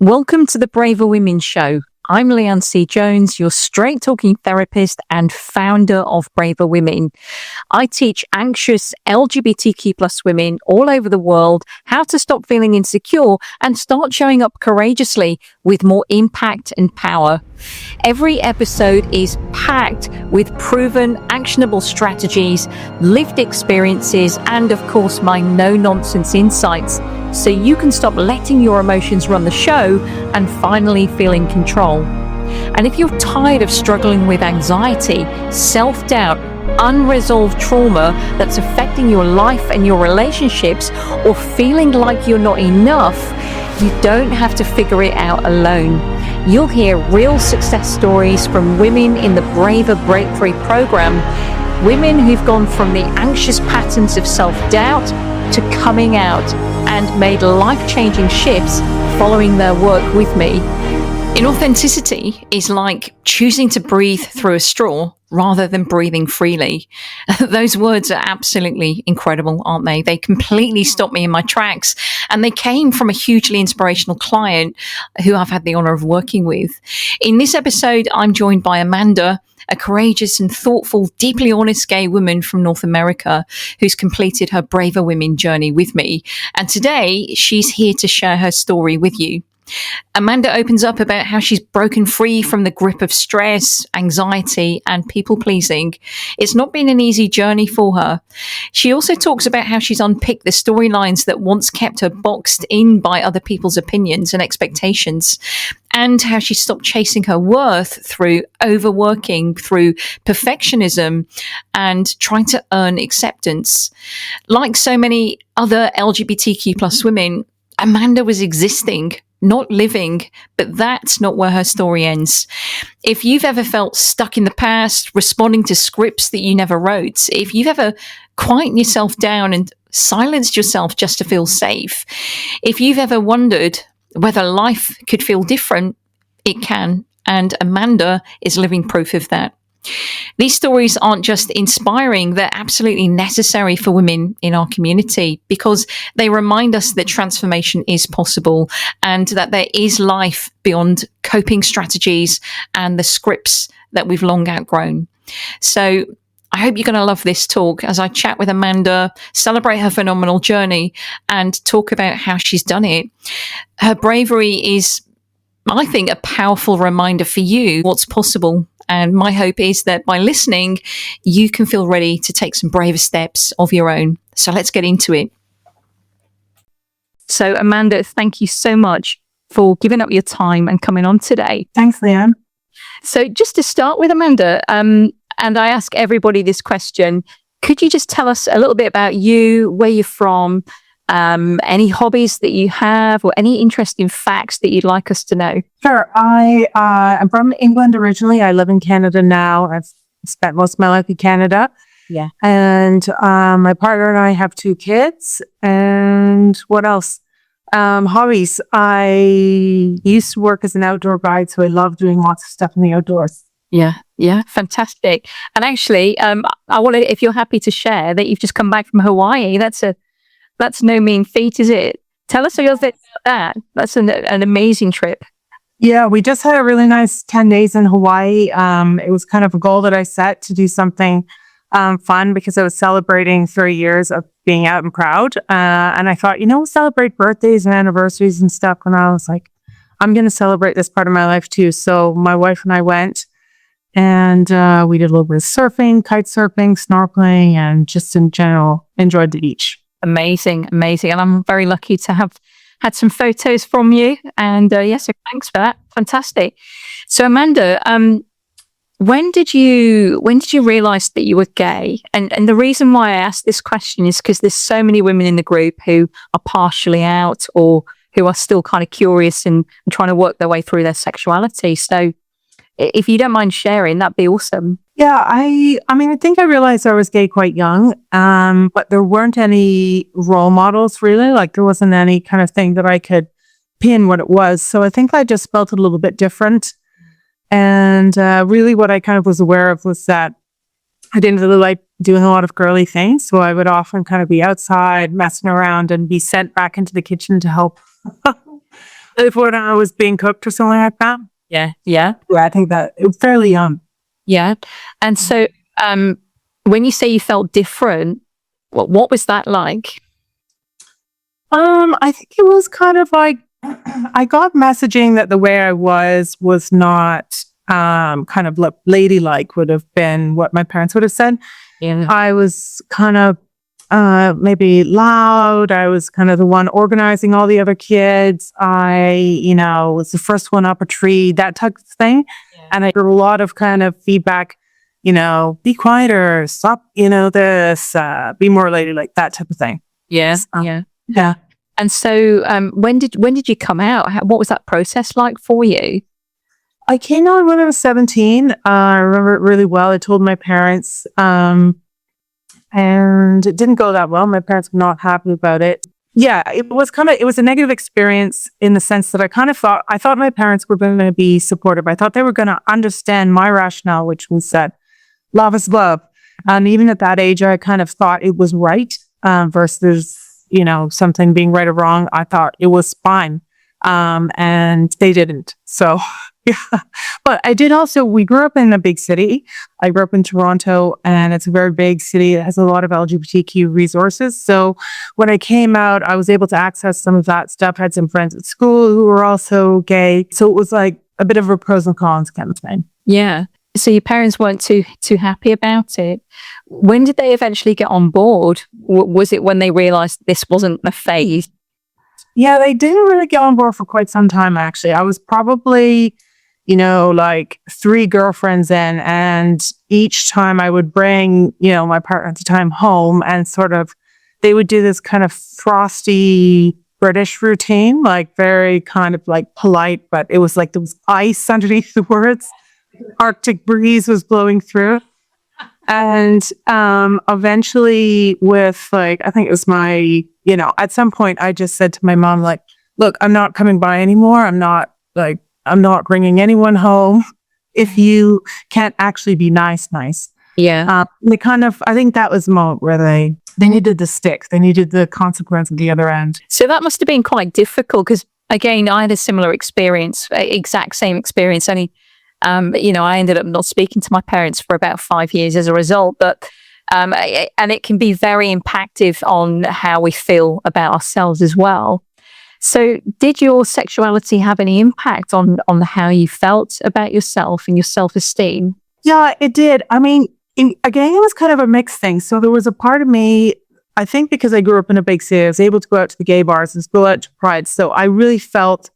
Welcome to the Braver Women Show. I'm Leanne C. Jones, your straight-talking therapist and founder of Braver Women. I teach anxious LGBTQ plus women all over the world how to stop feeling insecure and start showing up courageously with more impact and power. Every episode is packed with proven, actionable strategies, lived experiences, and of course, my no-nonsense insights, so you can stop letting your emotions run the show and finally feel in control. And if you're tired of struggling with anxiety, self-doubt, unresolved trauma that's affecting your life and your relationships, or feeling like you're not enough, you don't have to figure it out alone. You'll hear real success stories from women in the Braver Breakthrough program, women who've gone from the anxious patterns of self-doubt to coming out and made life-changing shifts following their work with me. Inauthenticity is like choosing to breathe through a straw rather than breathing freely. Those words are absolutely incredible, aren't they? They completely stopped me in my tracks, and they came from a hugely inspirational client who I've had the honor of working with. In this episode, I'm joined by Amanda, a courageous and thoughtful, deeply honest gay woman from North America who's completed her Braver Women journey with me. And today, she's here to share her story with you. Amanda opens up about how she's broken free from the grip of stress, anxiety, and people-pleasing. It's not been an easy journey for her. She also talks about how she's unpicked the storylines that once kept her boxed in by other people's opinions and expectations, and how she stopped chasing her worth through overworking, through perfectionism, and trying to earn acceptance. Like so many other LGBTQ plus women, Amanda was existing, not living, but that's not where her story ends. If you've ever felt stuck in the past, responding to scripts that you never wrote, if you've ever quieted yourself down and silenced yourself just to feel safe, if you've ever wondered whether life could feel different, it can. And Amanda is living proof of that. These stories aren't just inspiring, they're absolutely necessary for women in our community because they remind us that transformation is possible and that there is life beyond coping strategies and the scripts that we've long outgrown. So I hope you're going to love this talk as I chat with Amanda, celebrate her phenomenal journey, and talk about how she's done it. Her bravery is, I think, a powerful reminder for you what's possible. And my hope is that by listening, you can feel ready to take some braver steps of your own. So let's get into it. So Amanda, thank you so much for giving up your time and coming on today. Thanks, Leanne. So just to start with, Amanda, and I ask everybody this question, could you just tell us a little bit about you, where you're from, any hobbies that you have, or any interesting facts that you'd like us to know? Sure. I'm from England originally. I live in Canada now. I've spent most of my life in Canada. Yeah. And my partner and I have 2 kids. And what else? Hobbies. I used to work as an outdoor guide, so I love doing lots of stuff in the outdoors. Yeah, fantastic. And actually, I want to, if you're happy to share that you've just come back from Hawaii, that's no mean feat, is it? Tell us a little bit about that. That's an amazing trip. Yeah, we just had a really nice 10 days in Hawaii. It was kind of a goal that I set to do something fun because I was celebrating 30 years of being out and proud. And I thought, celebrate birthdays and anniversaries and stuff. And I was like, I'm going to celebrate this part of my life too. So my wife and I went and we did a little bit of surfing, kite surfing, snorkeling, and just in general enjoyed the beach. Amazing. And I'm very lucky to have had some photos from you. And so thanks for that. Fantastic. So Amanda, when did you realize that you were gay? And the reason why I asked this question is because there's so many women in the group who are partially out or who are still kind of curious and trying to work their way through their sexuality. So if you don't mind sharing, that'd be awesome. Yeah, I think I realized I was gay quite young, but there weren't any role models really. Like there wasn't any kind of thing that I could pin what it was. So I think I just felt a little bit different. And really what I kind of was aware of was that I didn't really like doing a lot of girly things. So I would often kind of be outside messing around and be sent back into the kitchen to help If when I was being cooked or something like that. Yeah. Yeah. Yeah, I think that it was fairly young. Yeah. And so, when you say you felt different, what was that like? I think it was kind of like I got messaging that the way I was not kind of ladylike would have been what my parents would have said. Yeah. I was kind of maybe loud. I was kind of the one organizing all the other kids. Was the first one up a tree, that type of thing. Yeah. And I heard a lot of kind of feedback, be quieter, stop, this, be more ladylike, that type of thing. Yeah. Yeah. And so, when did you come out? What was that process like for you? I came out when I was 17. I remember it really well. I told my parents, and it didn't go that well. My parents were not happy about it. Yeah, it was a negative experience in the sense that I thought my parents were going to be supportive. I thought they were going to understand my rationale, which was that love is love. And even at that age, I kind of thought it was right, versus, something being right or wrong. I thought it was fine. And they didn't. So, yeah. But I did also, we grew up in a big city. I grew up in Toronto, and it's a very big city. It has a lot of LGBTQ resources. So when I came out, I was able to access some of that stuff. I had some friends at school who were also gay. So it was like a bit of a pros and cons kind of thing. Yeah. So your parents weren't too happy about it. When did they eventually get on board? Was it when they realized this wasn't a phase? Yeah, they didn't really get on board for quite some time, actually. I was probably, like 3 girlfriends in, and each time I would bring, my partner at the time home, and sort of, they would do this kind of frosty British routine, like very kind of like polite, but it was like there was ice underneath the words. Arctic breeze was blowing through. And eventually with I think it was my, at some point I just said to my mom, like, look, I'm not coming by anymore. I'm not bringing anyone home if you can't actually be nice. Yeah. I think that was the moment where they needed the stick. They needed the consequence at the other end. So that must have been quite difficult because, again, I had a similar experience, exact same experience. Only, I ended up not speaking to my parents for about 5 years as a result. But and it can be very impactful on how we feel about ourselves as well. So did your sexuality have any impact on how you felt about yourself and your self-esteem? Yeah, it did. I mean, again, it was kind of a mixed thing. So there was a part of me, I think because I grew up in a big city, I was able to go out to the gay bars and go out to Pride. So I really felt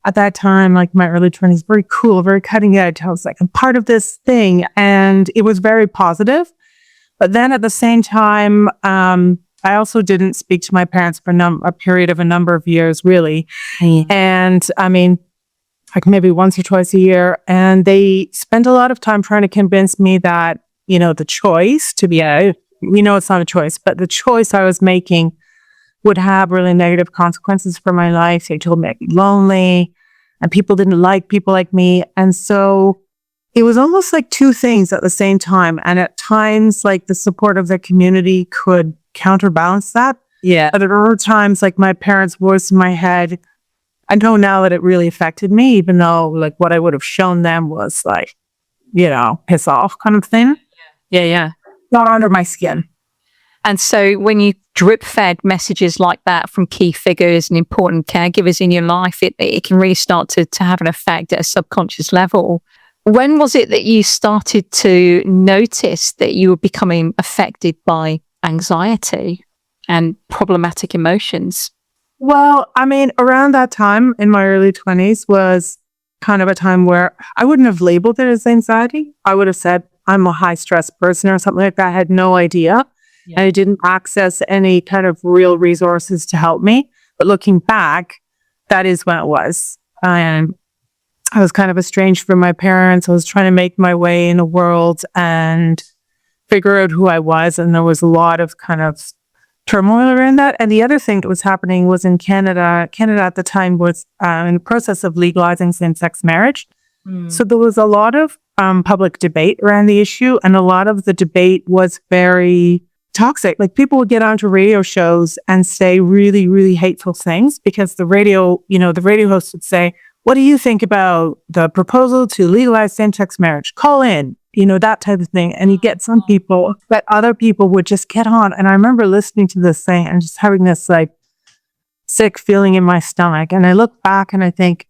at that time, like my early 20s, very cool, very cutting edge. I was like, I'm part of this thing. And it was very positive. But then at the same time, I also didn't speak to my parents for a period of a number of years, really. Mm. And I mean, like maybe once or twice a year. And they spent a lot of time trying to convince me that, the choice to be out, it's not a choice, but the choice I was making would have really negative consequences for my life. They told me I'd be lonely and people didn't like people like me. And so it was almost like two things at the same time. And at times, like the support of the community could counterbalance that. Yeah. But at other times, like my parents' voice in my head, I know now that it really affected me, even though like what I would have shown them was like, piss off kind of thing. Yeah. Not under my skin. And so when you drip fed messages like that from key figures and important caregivers in your life, it can really start to have an effect at a subconscious level. When was it that you started to notice that you were becoming affected by anxiety and problematic emotions? Well, I mean, around that time in my early 20s was kind of a time where I wouldn't have labeled it as anxiety. I would have said I'm a high stress person or something like that. I had no idea. Yeah. And I didn't access any kind of real resources to help me. But looking back, that is when it was. And I was kind of estranged from my parents. I was trying to make my way in the world and figure out who I was. And there was a lot of kind of turmoil around that. And the other thing that was happening was in Canada. Canada at the time was in the process of legalizing same-sex marriage. Mm. So there was a lot of public debate around the issue. And a lot of the debate was very toxic. Like people would get onto radio shows and say really, really hateful things because the radio host would say, what do you think about the proposal to legalize same-sex marriage? Call in, that type of thing. And you get some people, but other people would just get on. And I remember listening to this thing and just having this like sick feeling in my stomach. And I look back and I think,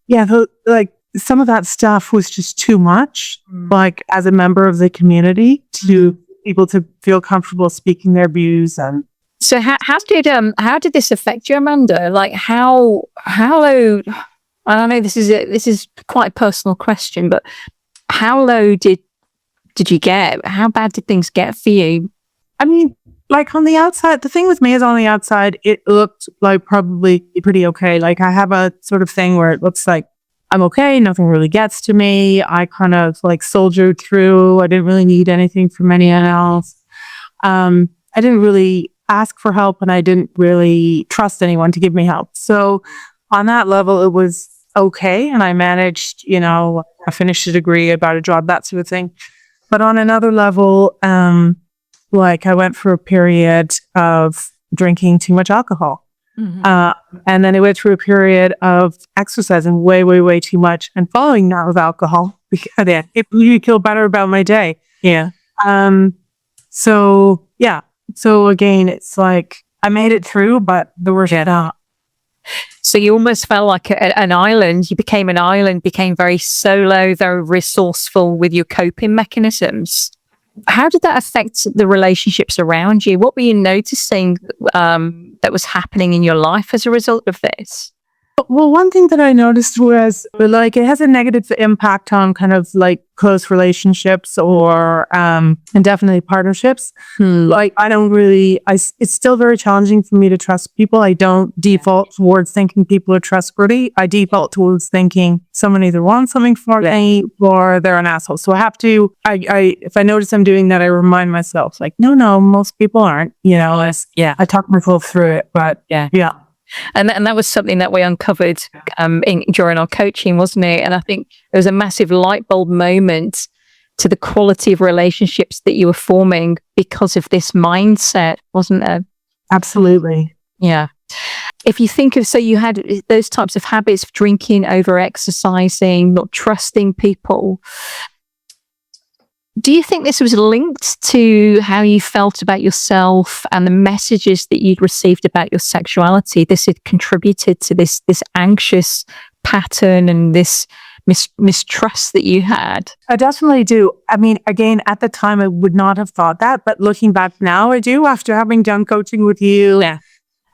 like some of that stuff was just too much, like as a member of the community to people to feel comfortable speaking their views. And so how did this affect you, Amanda? Like how low, I know this is quite a personal question, but how low did you get? How bad did things get for you? I mean, like on the outside, the thing with me is on the outside, it looked like probably pretty okay. Like I have a sort of thing where it looks like I'm okay. Nothing really gets to me. I kind of like soldiered through. I didn't really need anything from anyone else. I didn't really ask for help and I didn't really trust anyone to give me help. So on that level, it was okay. And I managed, I finished a degree, I got a job, that sort of thing. But on another level, like I went for a period of drinking too much alcohol. And then I went through a period of exercising way, way, way too much and following that with alcohol. Because it made me feel better about my day. Yeah. So again, it's like I made it through, but the worst out. So you almost felt like an island. You became an island, became very solo, very resourceful with your coping mechanisms. How did that affect the relationships around you? What were you noticing that was happening in your life as a result of this? Well, one thing that I noticed was like it has a negative impact on kind of like close relationships or and definitely partnerships. Like it's still very challenging for me to trust people. I don't default towards thinking people are trustworthy. I default towards thinking someone either wants something from me or they're an asshole. So I have to, if I notice I'm doing that, I remind myself like, no, most people aren't, I talk myself through it, but yeah. And that was something that we uncovered during our coaching, wasn't it? And I think there was a massive light bulb moment to the quality of relationships that you were forming because of this mindset, wasn't there? Absolutely. Yeah. If you think of, so you had those types of habits, drinking, over exercising, not trusting people. Do you think this was linked to how you felt about yourself and the messages that you'd received about your sexuality? This had contributed to this anxious pattern and this mistrust that you had? I definitely do. I mean, again, at the time, I would not have thought that, but looking back now, I do. After having done coaching with you,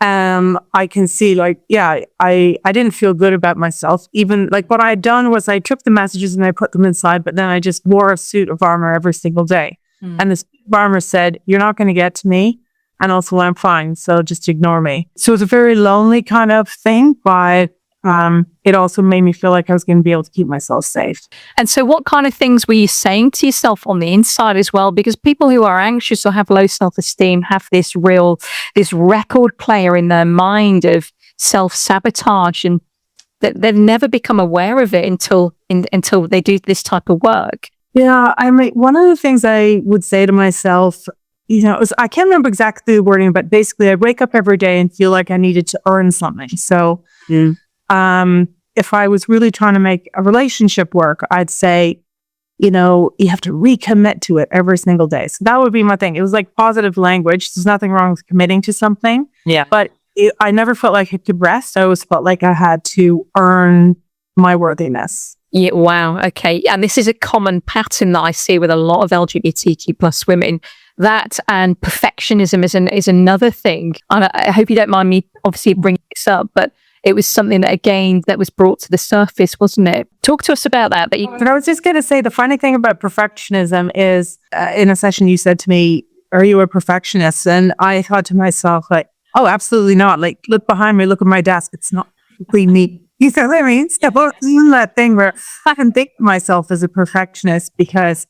I can see like, I didn't feel good about myself. Even like what I had done was I took the messages and I put them inside, but then I just wore a suit of armor every single day. And the suit of armor said, you're not going to get to me. And also I'm fine. So just ignore me. So it was a very lonely kind of thing, but it also made me feel like I was going to be able to keep myself safe. And so what kind of things were you saying to yourself on the inside as well? Because people who are anxious or have low self-esteem have this record player in their mind of self-sabotage, and that they've never become aware of it until they do this type of work. Yeah, I mean, one of the things I would say to myself, I can't remember exactly the wording, but basically I wake up every day and feel like I needed to earn something. So if I was really trying to make a relationship work, I'd say, you have to recommit to it every single day. So that would be my thing. It was like positive language. There's nothing wrong with committing to something. Yeah. But I never felt like I could rest. I always felt like I had to earn my worthiness. Yeah. Wow. Okay. And this is a common pattern that I see with a lot of LGBTQ plus women. That and perfectionism is another thing. And I hope you don't mind me obviously bringing this up, but it was something that, again, that was brought to the surface, wasn't it? Talk to us about that. But I was just going to say, the funny thing about perfectionism is, in a session you said to me, are you a perfectionist? And I thought to myself, like, oh, absolutely not. Like, look behind me, look at my desk. It's not completely neat. You know what I mean? So in that thing where I can think of myself as a perfectionist because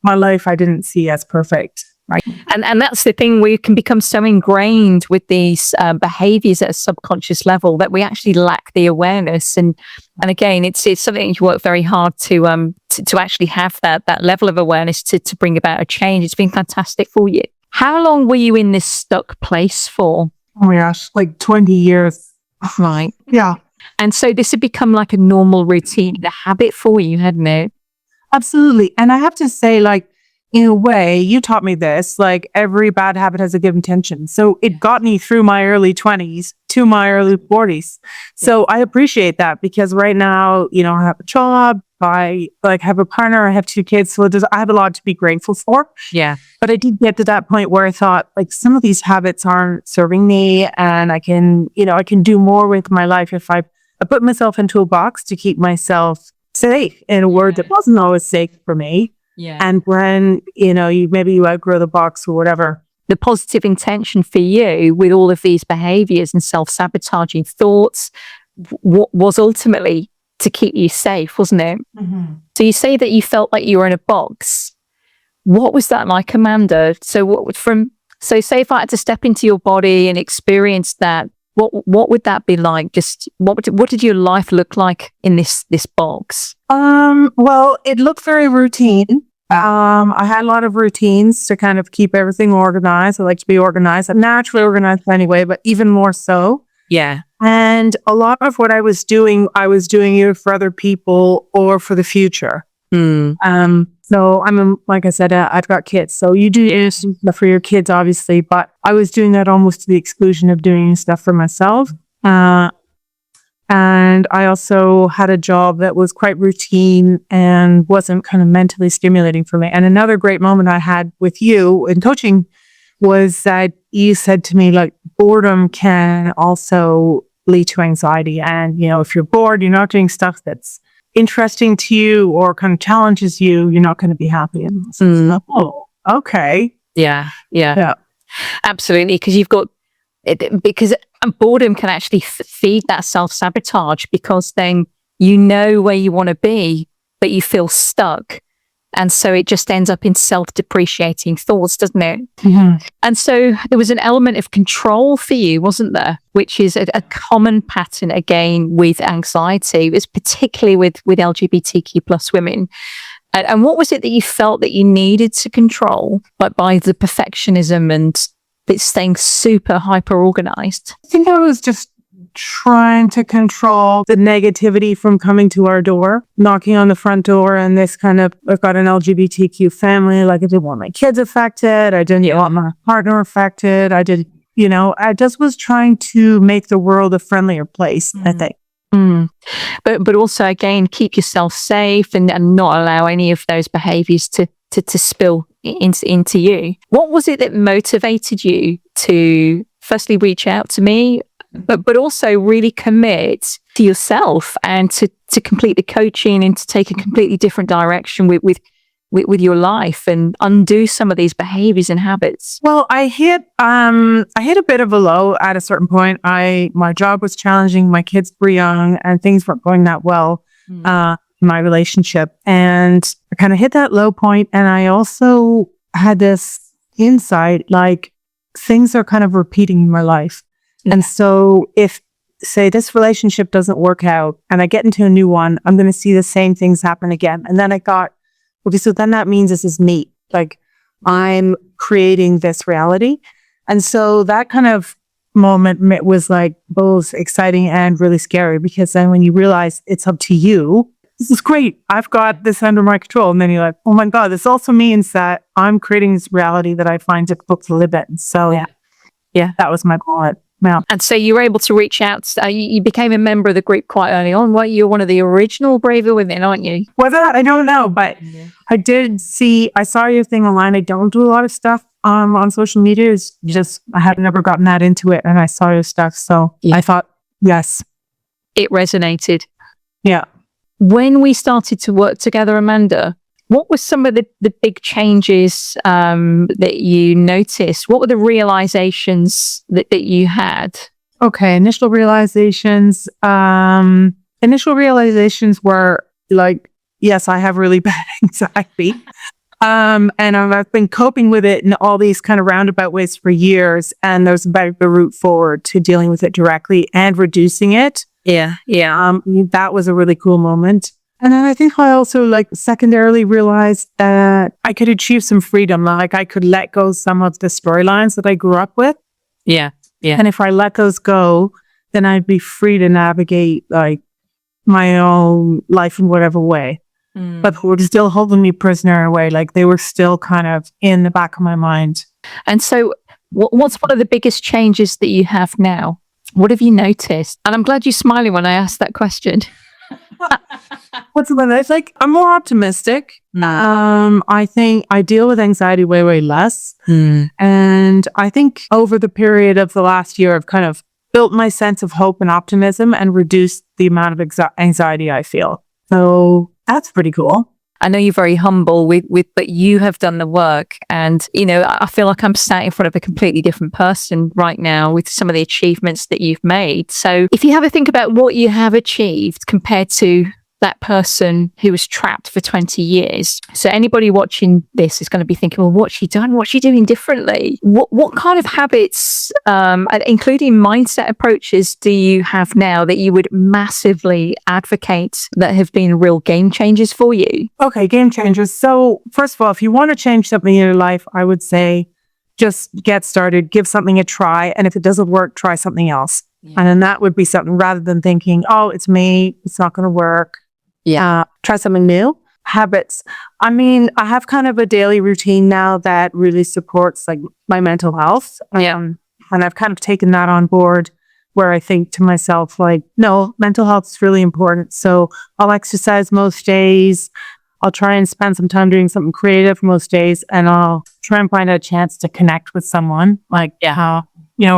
my life I didn't see as perfect. Right. And that's the thing, we can become so ingrained with these behaviors at a subconscious level that we actually lack the awareness. And again, it's something you work very hard to actually have that level of awareness to bring about a change. It's been fantastic for you. How long were you in this stuck place for? Oh my gosh, like 20 years. Right. Yeah, And so this had become like a normal routine, the habit for you, hadn't it? absolutely. And I have to say, like, in a way, you taught me this, like every bad habit has a good intention. So it got me through my early 20s to my early 40s. So I appreciate that because right now, I have a job, I like have a partner, I have 2 kids. So I have a lot to be grateful for. Yeah. But I did get to that point where I thought like some of these habits aren't serving me and I can do more with my life if I put myself into a box to keep myself safe in a word that wasn't always safe for me. Yeah. And when, you outgrow the box or whatever. The positive intention for you with all of these behaviors and self-sabotaging thoughts was ultimately to keep you safe, wasn't it? Mm-hmm. So you say that you felt like you were in a box. What was that like, Amanda? So say if I had to step into your body and experience that, what would that be like? Just what did your life look like in this box? Well, it looked very routine. I had a lot of routines to kind of keep everything organized. I like to be organized. I'm naturally organized anyway, but even more so. Yeah. And a lot of what I was doing either for other people or for the future. So like I said, I've got kids. So you do stuff for your kids, obviously, but I was doing that almost to the exclusion of doing stuff for myself. And I also had a job that was quite routine and wasn't kind of mentally stimulating for me. And another great moment I had with you in coaching was that you said to me, like, boredom can also lead to anxiety. And, if you're bored, you're not doing stuff that's interesting to you or kind of challenges you, you're not going to be happy. And so, oh, okay. Yeah. Yeah. Absolutely. Because boredom can actually feed that self-sabotage because then you know where you want to be, but you feel stuck. And so it just ends up in self-depreciating thoughts, doesn't it? Mm-hmm. And so there was an element of control for you, wasn't there? Which is a common pattern, again, with anxiety. It was particularly with LGBTQ plus women. And what was it that you felt that you needed to control by the perfectionism and it's staying super hyper organized? I think I was just trying to control the negativity from coming to our door, knocking on the front door, and this kind of, I've got an LGBTQ family, like I didn't want my kids affected, I didn't want my partner affected, I just was trying to make the world a friendlier place, I think. But also, again, keep yourself safe and not allow any of those behaviors to spill into you. What was it that motivated you to firstly reach out to me, but also really commit to yourself and to complete the coaching and to take a completely different direction with your life and undo some of these behaviors and habits? Well, I hit a bit of a low at a certain point. My job was challenging, my kids were young, and things weren't going that well. My relationship, and I kind of hit that low point. And I also had this insight, like things are kind of repeating in my life. And so if, say, this relationship doesn't work out and I get into a new one, I'm going to see the same things happen again. And then I thought, okay, so then that means this is me. Like I'm creating this reality. And so that kind of moment was like both exciting and really scary, because then when you realize it's up to you, this is great, I've got this under my control. And then you're like, oh my God, this also means that I'm creating this reality that I find difficult to live in. So yeah, that was my goal. Yeah. And so you were able to reach out. You became a member of the group quite early on. Well, you're one of the original Braver Women, aren't you? Whether I don't know, but I saw your thing online. I don't do a lot of stuff on social media. It's just, I have never gotten that into it. And I saw your stuff. So I thought, yes. It resonated. Yeah. When we started to work together, Amanda, what were some of the big changes that you noticed? What were the realizations that you had? Okay, initial realizations were like, yes, I have really bad anxiety. And I've been coping with it in all these kind of roundabout ways for years. And there's about the route forward to dealing with it directly and reducing it. Yeah. That was a really cool moment. And then I think I also like secondarily realized that I could achieve some freedom. Like I could let go some of the storylines that I grew up with. Yeah. Yeah. And if I let those go, then I'd be free to navigate like my own life in whatever way. But they were still holding me prisoner away. Like they were still kind of in the back of my mind. And so what's one of the biggest changes that you have now? What have you noticed? And I'm glad you're smiling when I asked that question. What's the one? It's like I'm more optimistic. I think I deal with anxiety way, way less. And I think over the period of the last year, I've kind of built my sense of hope and optimism and reduced the amount of anxiety I feel. So that's pretty cool. I know you're very humble but you have done the work. And, you know, I feel like I'm sat in front of a completely different person right now with some of the achievements that you've made. So if you have a think about what you have achieved compared to that person who was trapped for 20 years. So anybody watching this is going to be thinking, well, what's she done? What's she doing differently? What kind of habits, including mindset approaches, do you have now that you would massively advocate that have been real game changers for you? Okay, game changers. So first of all, if you want to change something in your life, I would say just get started, give something a try. And if it doesn't work, try something else. Yeah. And then that would be something rather than thinking, oh, it's me, it's not going to work. Yeah. Try something new. Habits. I mean, I have kind of a daily routine now that really supports like my mental health. And I've kind of taken that on board where I think to myself, like, no, mental health is really important. So I'll exercise most days. I'll try and spend some time doing something creative most days. And I'll try and find a chance to connect with someone like, a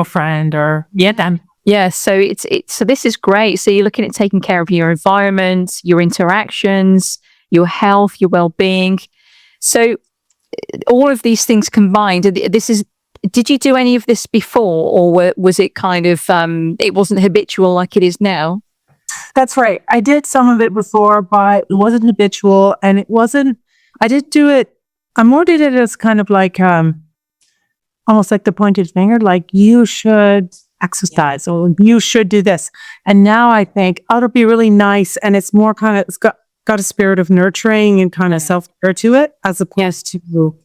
friend or them. Yeah, so so this is great. So you're looking at taking care of your environment, your interactions, your health, your well-being. So all of these things combined, did you do any of this before, or was it kind of, it wasn't habitual like it is now? That's right. I did some of it before, but it wasn't habitual, and I did do it, I more did it as kind of like, almost like the pointed finger, like you should exercise or you should do this. And now I think, oh, it'll be really nice. And it's more kind of, it's got a spirit of nurturing and kind of self-care to it as opposed to,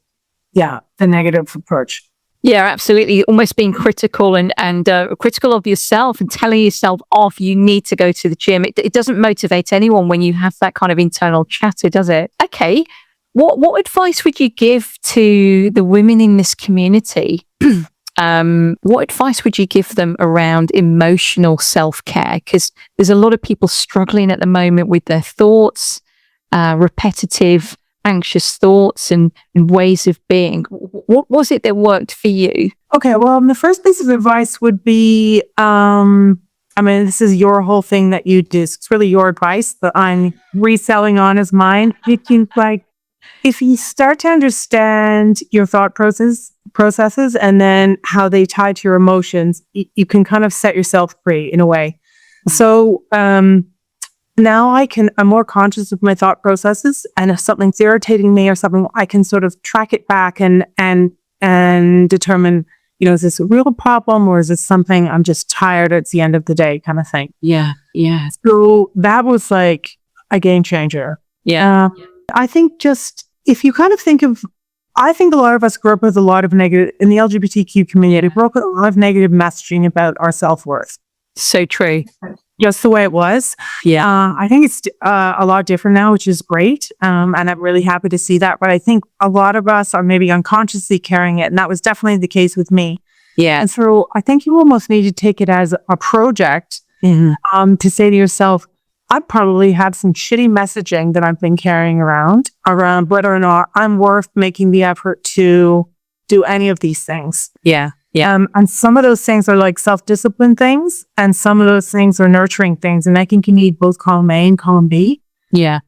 the negative approach. Yeah, absolutely. Almost being critical and critical of yourself and telling yourself off, you need to go to the gym. It doesn't motivate anyone when you have that kind of internal chatter, does it? Okay. What advice would you give to the women in this community? What advice would you give them around emotional self-care? Because there's a lot of people struggling at the moment with their thoughts, repetitive, anxious thoughts and ways of being. What was it that worked for you? Okay, well, the first piece of advice would be, this is your whole thing that you do. So it's really your advice that I'm reselling on as mine. If you start to understand your thought processes and then how they tie to your emotions, you can kind of set yourself free in a way. So now I'm more conscious of my thought processes, and if something's irritating me or something, I can sort of track it back and determine, is this a real problem or is this something I'm just tired at the end of the day kind of thing? Yeah. So that was like a game changer. Yeah. I think just if you kind of I think a lot of us grew up with a lot of negative, in the LGBTQ community, grew up with a lot of negative messaging about our self-worth. So true. Just the way it was. Yeah. I think it's a lot different now, which is great. And I'm really happy to see that. But I think a lot of us are maybe unconsciously carrying it. And that was definitely the case with me. Yeah. And so I think you almost need to take it as a project to say to yourself, I probably have some shitty messaging that I've been carrying around whether or not I'm worth making the effort to do any of these things. Yeah. And some of those things are like self-discipline things, and some of those things are nurturing things. And I think you need both column A and column B. Yeah.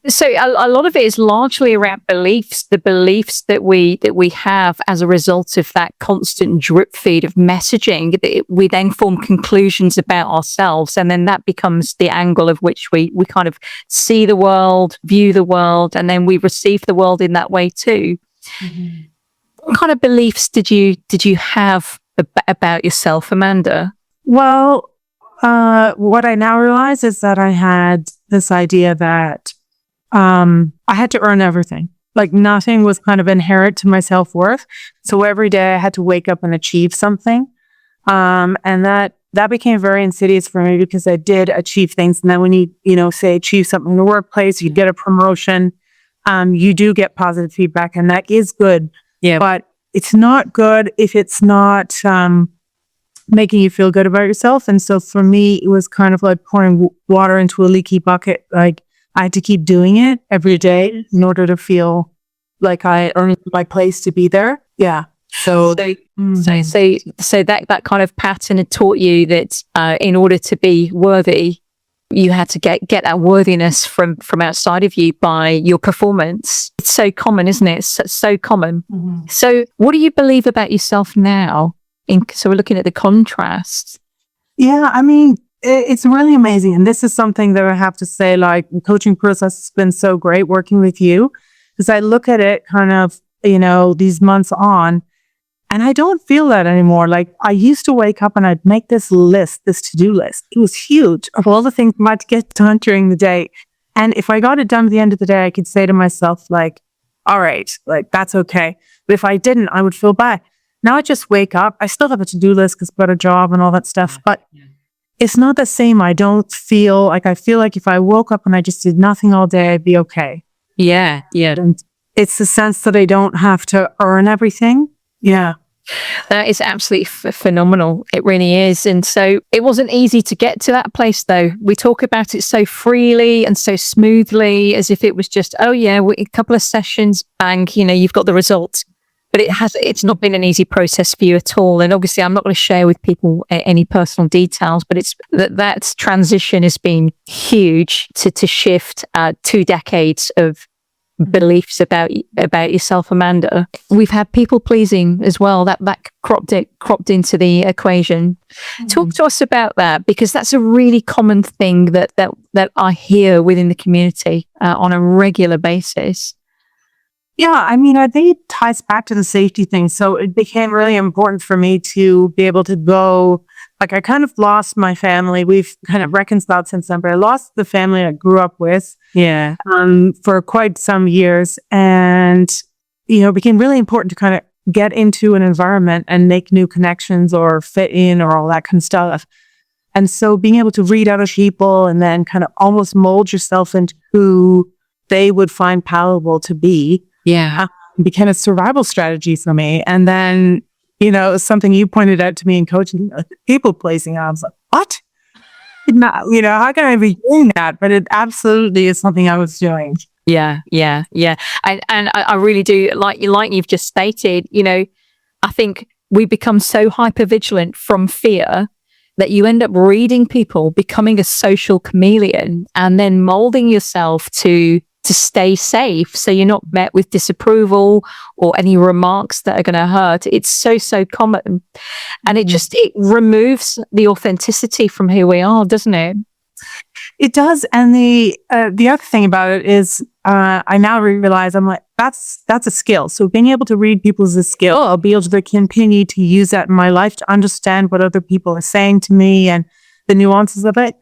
So a lot of it is largely around beliefs, the beliefs that we have as a result of that constant drip feed of messaging. We then form conclusions about ourselves, and then that becomes the angle of which we kind of see the world, view the world, and then we receive the world in that way too. Mm-hmm. What kind of beliefs did you have about yourself, Amanda? Well, what I now realize is that I had this idea that I had to earn everything. Like nothing was kind of inherent to my self-worth. So every day I had to wake up and achieve something. And that became very insidious for me because I did achieve things. And then when you say achieve something in the workplace, you get a promotion, you do get positive feedback, and that is good. Yeah. But it's not good if it's not making you feel good about yourself. And so for me, it was kind of like pouring water into a leaky bucket. Like I had to keep doing it every day in order to feel like I earned my place to be there. Yeah. So that kind of pattern had taught you that in order to be worthy, you had to get that worthiness from outside of you by your performance. It's so common, isn't it? It's so common. Mm-hmm. So what do you believe about yourself now? So we're looking at the contrast. Yeah, I mean, it's really amazing. And this is something that I have to say, like, the coaching process has been so great working with you, because I look at it kind of, these months on, and I don't feel that anymore. Like I used to wake up and I'd make this to-do list. It was huge of all the things I had to get done during the day. And if I got it done at the end of the day, I could say to myself, like, all right, like that's okay. But if I didn't, I would feel bad. Now I just wake up. I still have a to-do list because I've got a job and all that stuff, but it's not the same. I feel like if I woke up and I just did nothing all day, I'd be okay. Yeah. Yeah. And it's the sense that I don't have to earn everything. Yeah. That is absolutely phenomenal. It really is. And so it wasn't easy to get to that place, though. We talk about it so freely and so smoothly as if it was just, oh, yeah, a couple of sessions, bang, you've got the result. But it's not been an easy process for you at all. And obviously, I'm not going to share with people any personal details, but it's that transition has been huge to shift 2 decades of beliefs about yourself, Amanda. We've had people pleasing as well. That cropped into the equation. Mm-hmm. Talk to us about that, because that's a really common thing that I hear within the community on a regular basis. Yeah, I mean, I think it ties back to the safety thing. So it became really important for me to be able to go, like I kind of lost my family. We've kind of reconciled since then, but I lost the family I grew up with. Yeah. For quite some years. And, it became really important to kind of get into an environment and make new connections or fit in or all that kind of stuff. And so being able to read other people and then kind of almost mold yourself into who they would find palatable to be. Yeah. Became a survival strategy for me. And then, something you pointed out to me in coaching, people pleasing. I was like, what? How can I be doing that? But it absolutely is something I was doing. Yeah. And I really do, like you've just stated, I think we become so hypervigilant from fear that you end up reading people, becoming a social chameleon, and then molding yourself to stay safe, so you're not met with disapproval or any remarks that are going to hurt. It's so common, and it removes the authenticity from who we are, doesn't it? It does. And the other thing about it is, I now realize I'm like, that's a skill. So being able to read people is a skill. I'll be able to continue to use that in my life to understand what other people are saying to me and the nuances of it.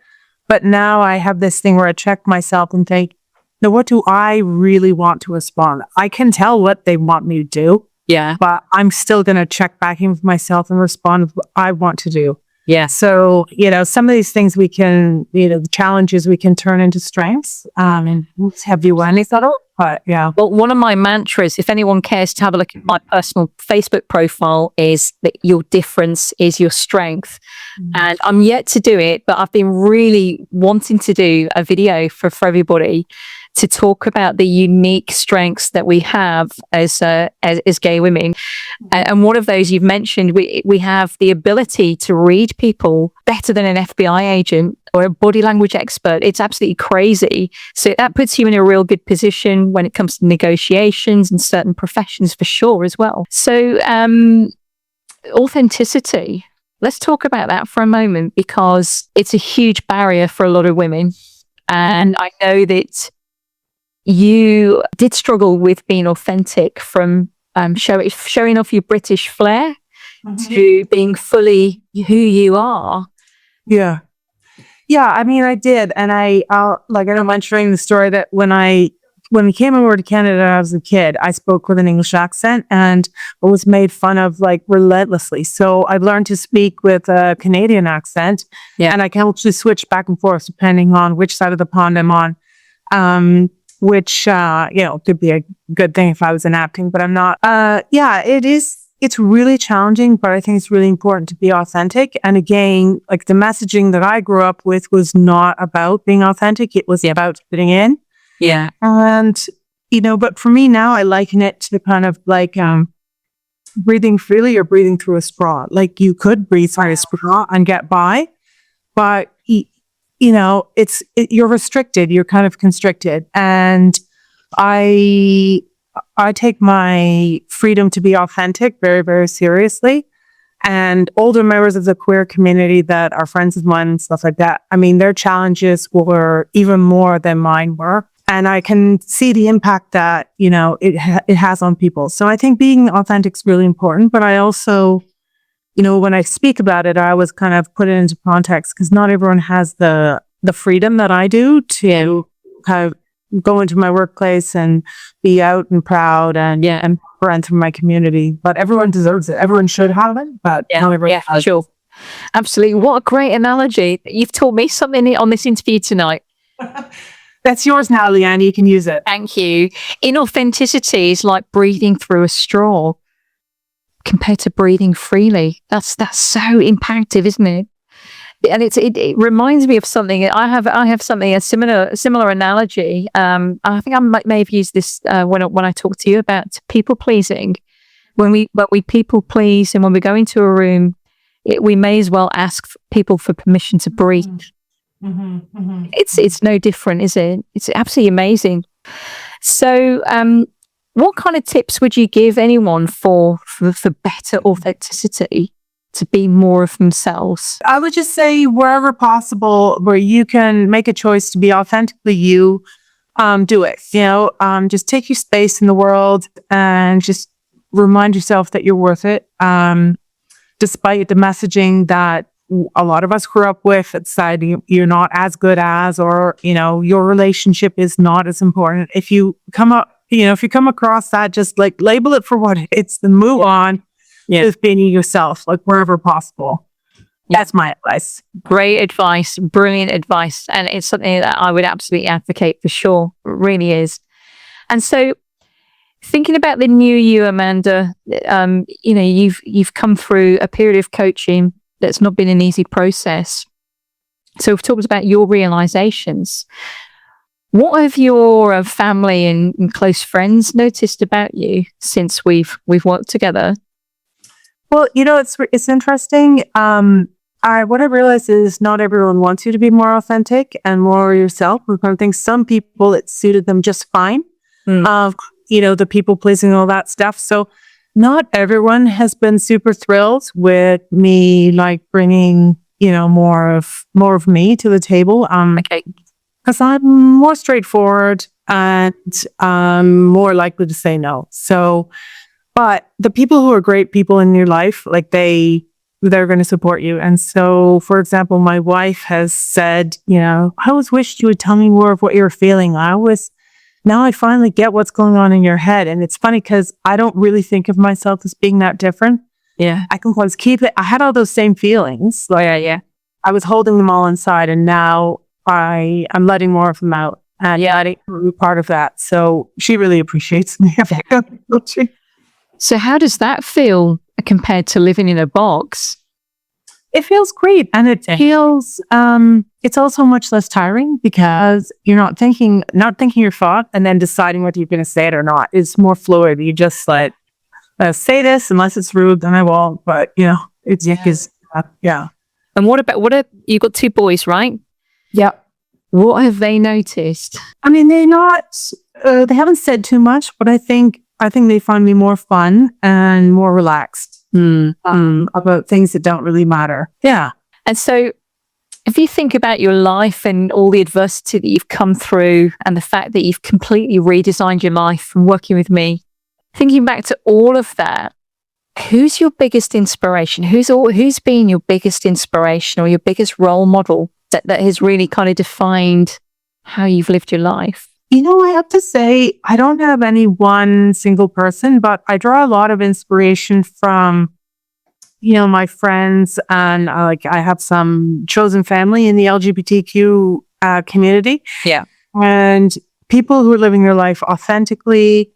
But now I have this thing where I check myself and think, now, what do I really want to respond? I can tell what they want me to do. Yeah. But I'm still going to check back in with myself and respond with what I want to do. Yeah. So, some of these things we can, the challenges we can turn into strengths. And have you any thought? But yeah. Well, one of my mantras, if anyone cares to have a look at my personal Facebook profile, is that your difference is your strength. Mm-hmm. And I'm yet to do it, but I've been really wanting to do a video for everybody to talk about the unique strengths that we have as gay women. And one of those you've mentioned, we have the ability to read people better than an FBI agent or a body language expert. It's absolutely crazy. So that puts you in a real good position when it comes to negotiations and certain professions, for sure, as well. So authenticity. Let's talk about that for a moment, because it's a huge barrier for a lot of women. And I know that you did struggle with being authentic, from showing off your British flair to being fully who you are. Yeah. Yeah, I mean, I did. And like, I know mentioning the story that when we came over to Canada as a kid, I spoke with an English accent and was made fun of like relentlessly. So I learned to speak with a Canadian accent, and I can actually switch back and forth depending on which side of the pond I'm on. Which, could be a good thing if I was in acting, but I'm not. It's really challenging, but I think it's really important to be authentic. And again, like the messaging that I grew up with was not about being authentic. It was about fitting in. Yeah. And, but for me now, I liken it to kind of like breathing freely or breathing through a straw. Like you could breathe through a straw and get by, but, you're restricted, you're kind of constricted. And I take my freedom to be authentic very, very seriously. And older members of the queer community that are friends of mine and stuff like that, I mean, their challenges were even more than mine were. And I can see the impact that, it has on people. So I think being authentic is really important. But I also, when I speak about it, I always kind of put it into context because not everyone has the freedom that I do to kind of go into my workplace and be out and proud and friends from my community. But everyone deserves it. Everyone should have it. But not everyone has. Sure. Absolutely. What a great analogy. You've taught me something on this interview tonight. That's yours now, Leanne. You can use it. Thank you. Inauthenticity is like breathing through a straw compared to breathing freely. That's so impactful, isn't it? And it reminds me of something. I have something, a similar analogy. I think I may have used this when I talked to you about people pleasing. When we people please, and when we go into a room, we may as well ask people for permission to breathe. Mm-hmm, mm-hmm. It's no different, is it? It's absolutely amazing. So, what kind of tips would you give anyone for better authenticity, to be more of themselves? I would just say wherever possible, where you can make a choice to be authentically you, do it. Just take your space in the world and just remind yourself that you're worth it. Despite the messaging that a lot of us grew up with, it's said you're not as good as, or your relationship is not as important. If you come across that, just like label it for what it is and move on. Just being yourself, like wherever possible. That's my advice. Great advice, brilliant advice, and it's something that I would absolutely advocate for sure. It really is. And so, thinking about the new you, Amanda, you've come through a period of coaching that's not been an easy process. So we've talked about your realizations. What have your family and close friends noticed about you since we've worked together? Well, it's interesting. What I realized is not everyone wants you to be more authentic and more yourself. I think some people, it suited them just fine. The people pleasing, all that stuff. So not everyone has been super thrilled with me, like bringing, more of me to the table. Okay. Because I'm more straightforward and more likely to say no. So, but the people who are great people in your life, like they're going to support you. And so, for example, my wife has said, I always wished you would tell me more of what you're feeling. Now I finally get what's going on in your head. And it's funny because I don't really think of myself as being that different. Yeah. I can always keep it. I had all those same feelings. Like, yeah. I was holding them all inside, and now I'm letting more of them out. And letting her be part of that. So she really appreciates me. So how does that feel compared to living in a box? It feels great. And it feels, it's also much less tiring because you're not thinking your thought and then deciding whether you're going to say it or not. It's more fluid. You just like, say this, unless it's rude, then I won't. But, it's, yeah. And what you've got 2 boys, right? Yeah. What have they noticed? I mean, they haven't said too much, but I think they find me more fun and more relaxed. About things that don't really matter. Yeah. And so if you think about your life and all the adversity that you've come through and the fact that you've completely redesigned your life from working with me, thinking back to all of that, who's your biggest inspiration? Who's been your biggest inspiration or your biggest role model that has really kind of defined how you've lived your life? I have to say, I don't have any one single person, but I draw a lot of inspiration from, my friends, and I have some chosen family in the LGBTQ community. Yeah. And people who are living their life authentically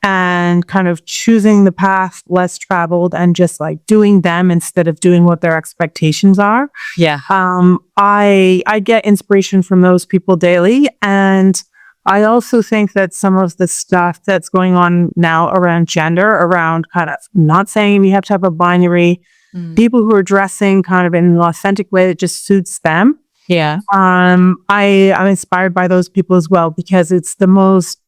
and kind of choosing the path less traveled and just like doing them instead of doing what their expectations are. Yeah. I get inspiration from those people daily. And I also think that some of the stuff that's going on now around gender, around kind of not saying you have to have a binary, people who are dressing kind of in an authentic way that just suits them. Yeah. I'm inspired by those people as well, because it's the most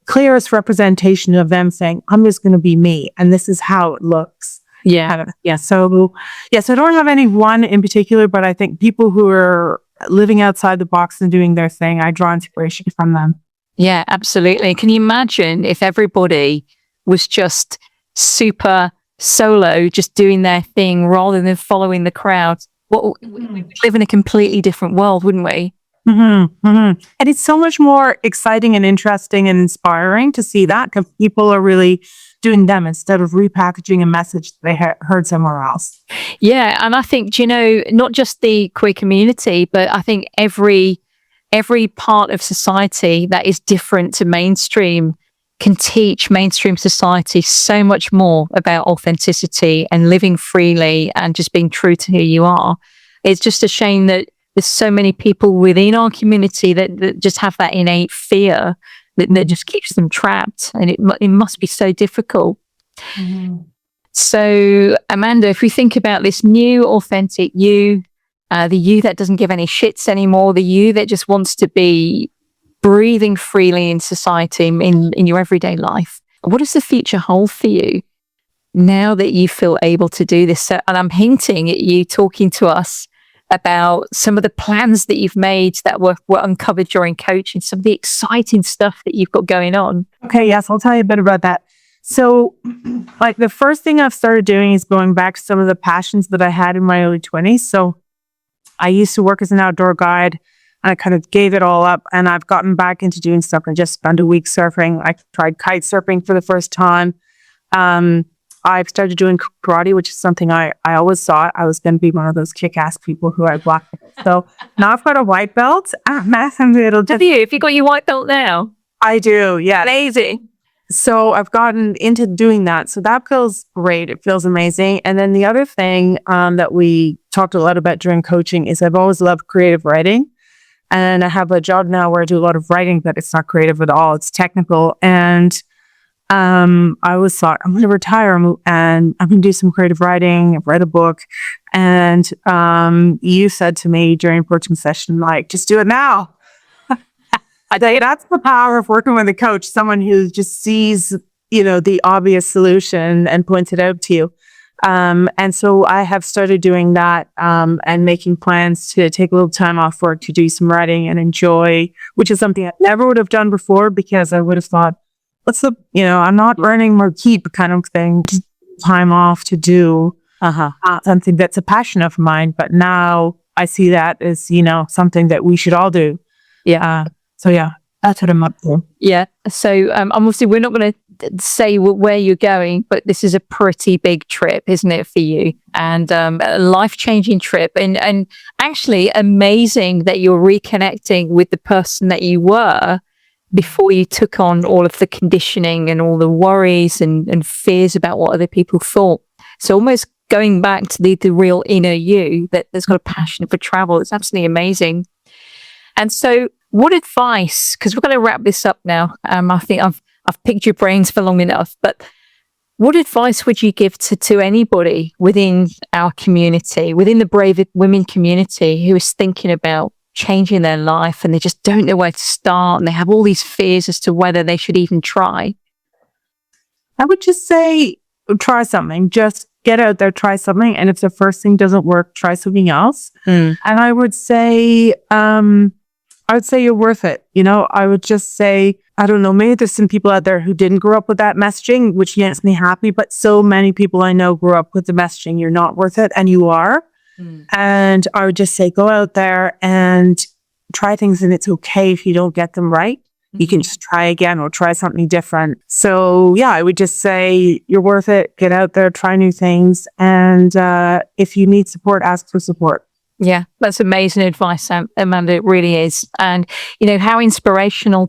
clearest representation of them saying, I'm just going to be me and this is how it looks. Yeah. So I don't have any one in particular, but I think people who are living outside the box and doing their thing, I draw inspiration from them. Yeah, absolutely. Can you imagine if everybody was just super solo, just doing their thing rather than following the crowd? We'd live in a completely different world, wouldn't we? Mm-hmm, mm-hmm. And it's so much more exciting and interesting and inspiring to see that, because people are really doing them instead of repackaging a message that they heard somewhere else. Yeah. And I think, not just the queer community, but I think every part of society that is different to mainstream can teach mainstream society so much more about authenticity and living freely and just being true to who you are. It's just a shame that there's so many people within our community that just have that innate fear that just keeps them trapped, and it must be so difficult. Mm-hmm. So, Amanda, if we think about this new authentic you, the you that doesn't give any shits anymore, the you that just wants to be breathing freely in society, in your everyday life, what does the future hold for you now that you feel able to do this? So, and I'm hinting at you talking to us about some of the plans that you've made that were uncovered during coaching, some of the exciting stuff that you've got going on. Okay, yes, I'll tell you a bit about that. So, the first thing I've started doing is going back to some of the passions that I had in my early 20s. So, I used to work as an outdoor guide, and I kind of gave it all up, and I've gotten back into doing stuff. I just spent a week surfing. I tried kite surfing for the first time. I've started doing karate, which is something I always thought I was going to be one of those kick-ass people who I blocked. So now I've got a white belt. Have you? Have you got your white belt now? I do, yeah. Amazing. So I've gotten into doing that. So that feels great. It feels amazing. And then the other thing that we talked a lot about during coaching is I've always loved creative writing. And I have a job now where I do a lot of writing, but it's not creative at all. It's technical. And I always thought, I'm going to retire and I'm going to do some creative writing. I've read a book. And you said to me during a coaching session, just do it now. I think that's the power of working with a coach, someone who just sees, the obvious solution and points it out to you. And so I have started doing that and making plans to take a little time off work to do some writing and enjoy, which is something I never would have done before, because I would have thought, I'm not earning more keep kind of thing, time off to do something that's a passion of mine. But now I see that as, something that we should all do. Yeah. So yeah, that's what I'm up for. Yeah. So obviously we're not going to say where you're going, but this is a pretty big trip, isn't it, for you? And a life-changing trip, and actually amazing that you're reconnecting with the person that you were before you took on all of the conditioning and all the worries and fears about what other people thought. So almost going back to the real inner you that's got a passion for travel. It's absolutely amazing. And so what advice, because we're going to wrap this up now. I think I've picked your brains for long enough, but what advice would you give to anybody within our community, within the Brave Women community, who is thinking about changing their life and they just don't know where to start and they have all these fears as to whether they should even try? I would just say, try something. Just get out there, try something. And if the first thing doesn't work, try something else. And I would say, you're worth it. I would just say, I don't know, maybe there's some people out there who didn't grow up with that messaging, which makes me happy. But so many people I know grew up with the messaging, you're not worth it. And you are. And I would just say, go out there and try things, and it's okay if you don't get them right. You can just try again or try something different. So yeah, I would just say you're worth it. Get out there, try new things. And if you need support, ask for support. Yeah, that's amazing advice, Amanda. It really is. And, how inspirational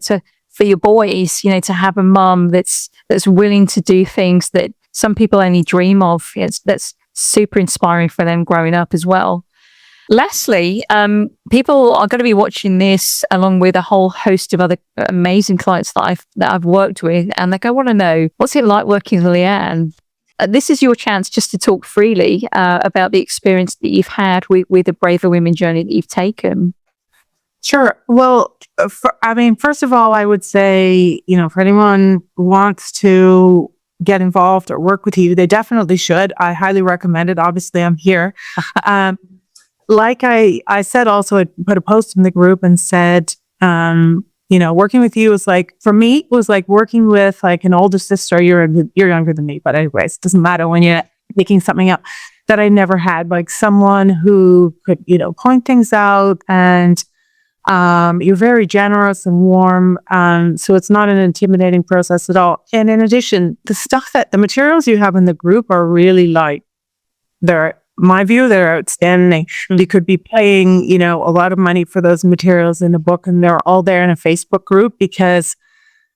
for your boys, to have a mum that's willing to do things that some people only dream of. That's super inspiring for them growing up as well. Lastly, people are going to be watching this along with a whole host of other amazing clients that I've worked with, and they're going to want to know, what's it like working with Leanne? This is your chance just to talk freely about the experience that you've had with the Braver Women journey that you've taken. Sure. Well, first of all, I would say, for anyone who wants to get involved or work with you, they definitely should. I highly recommend it. Obviously, I'm here. Like I said, also, I put a post in the group and said, working with you was like, for me, was like working with like an older sister. You're younger than me, but anyways, it doesn't matter when you're making something up, that I never had, like someone who could, point things out, and you're very generous and warm. So it's not an intimidating process at all. And in addition, the materials you have in the group are really light. They're outstanding. You could be paying, a lot of money for those materials in a book, and they're all there in a Facebook group because,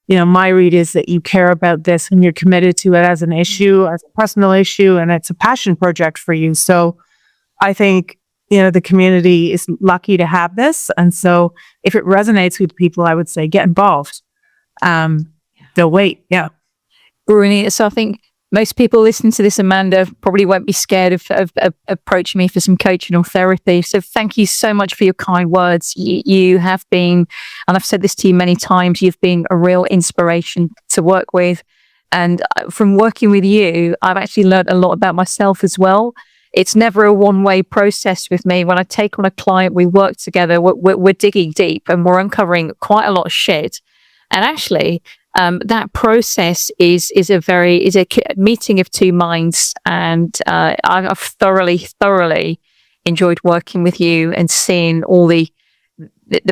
my read is that you care about this and you're committed to it as an issue, as a personal issue, and it's a passion project for you. So I think, the community is lucky to have this. And so if it resonates with people, I would say get involved. They'll wait. Yeah. Brilliant. So I think most people listening to this, Amanda, probably won't be scared of approaching me for some coaching or therapy. So thank you so much for your kind words. You have been, and I've said this to you many times, you've been a real inspiration to work with. And from working with you, I've actually learned a lot about myself as well. It's never a one-way process with me. When I take on a client, we work together, we're digging deep and we're uncovering quite a lot of shit. And actually, that process is a meeting of two minds, and I've thoroughly enjoyed working with you and seeing all the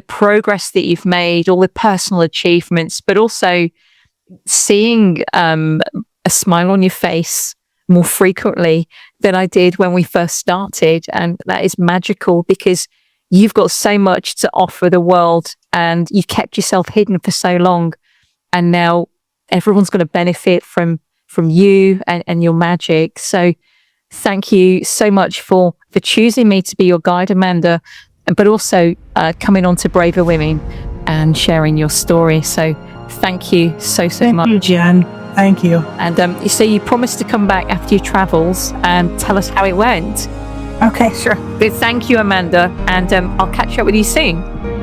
progress that you've made, all the personal achievements, but also seeing a smile on your face more frequently than I did when we first started, and that is magical because you've got so much to offer the world, and you've kept yourself hidden for so long. And now everyone's going to benefit from you and your magic. So thank you so much for choosing me to be your guide, Amanda, but also coming on to Braver Women and sharing your story. So thank you so much. Thank you, Jen. Thank you. And so you promised to come back after your travels and tell us how it went. Okay, sure. But thank you, Amanda. And I'll catch up with you soon.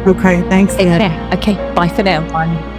Okay, thanks. Take care. Okay, bye for now. Bye.